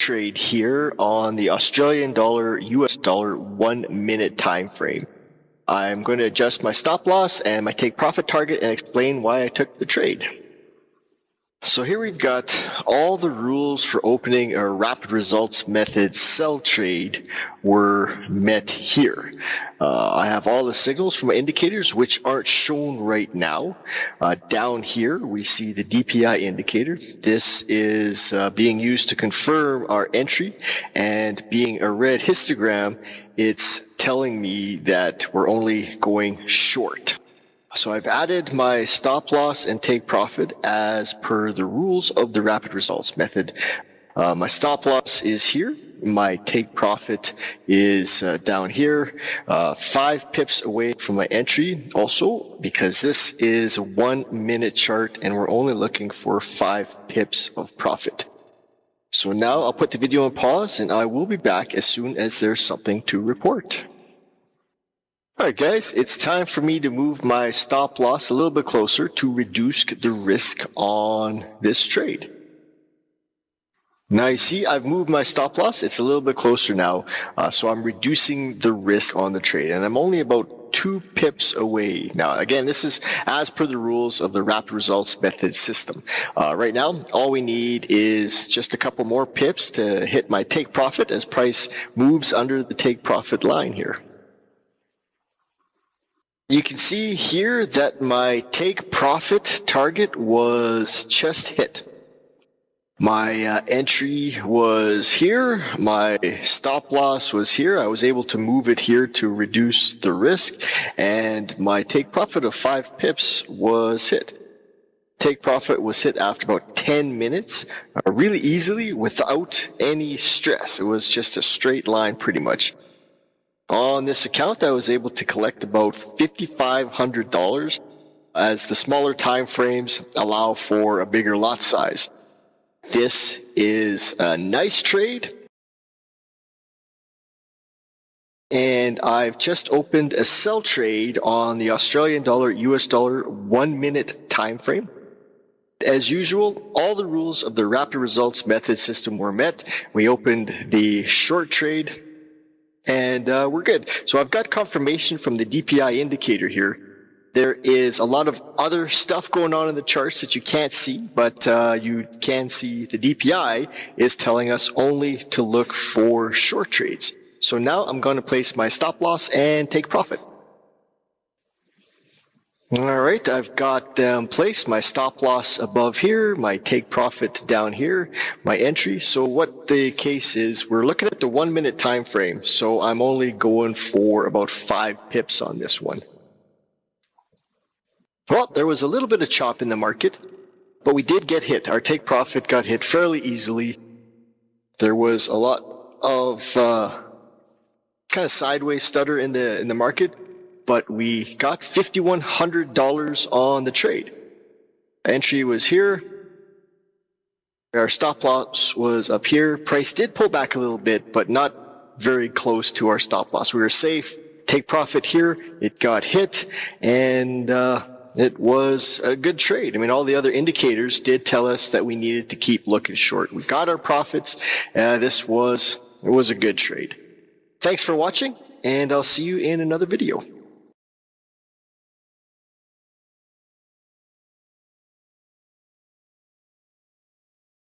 trade here on the Australian dollar, US dollar 1 minute time frame. I'm going to adjust my stop loss and my take profit target and explain why I took the trade. So here we've got all the rules for opening a rapid results method sell trade were met here. I have all the signals from my indicators which aren't shown right now. Down here we see the DPI indicator. This is being used to confirm our entry, and being a red histogram, it's telling me that we're only going short. So I've added my stop loss and take profit as per the rules of the rapid results method. My stop loss is here. My take profit is down here, 5 pips away from my entry also, because this is a 1 minute chart and we're only looking for 5 pips of profit. So now I'll put the video on pause and I will be back as soon as there's something to report. Alright guys, it's time for me to move my stop loss a little bit closer to reduce the risk on this trade. Now you see I've moved my stop loss, it's a little bit closer now, so I'm reducing the risk on the trade, and I'm only about 2 pips away. Now again, this is as per the rules of the rapid results method system. Right now, all we need is just a couple more pips to hit my take profit as price moves under the take profit line here. You can see here that my take profit target was just hit. My entry was here, my stop loss was here. I was able to move it here to reduce the risk, and my take profit of 5 pips was hit. Take profit was hit after about 10 minutes, really easily without any stress. It was just a straight line pretty much. On this account, I was able to collect about $5,500 as the smaller time frames allow for a bigger lot size. This is a nice trade. And I've just opened a sell trade on the Australian dollar, US dollar 1 minute time frame. As usual, all the rules of the rapid results method system were met. We opened the short trade. And we're good. So I've got confirmation from the DPI indicator here. There is a lot of other stuff going on in the charts that you can't see, but you can see the DPI is telling us only to look for short trades. So now I'm going to place my stop loss and take profit. All right, I've got them placed, my stop loss above here, my take profit down here, my entry. So what the case is, we're looking at the 1 minute time frame. So I'm only going for about 5 pips on this one. Well, there was a little bit of chop in the market, but we did get hit. Our take profit got hit fairly easily. There was a lot of kind of sideways stutter in the market. But we got $5,100 on the trade. Entry was here. Our stop loss was up here. Price did pull back a little bit, but not very close to our stop loss. We were safe. Take profit here. It got hit, and it was a good trade. I mean, all the other indicators did tell us that we needed to keep looking short. We got our profits. It was a good trade. Thanks for watching, and I'll see you in another video.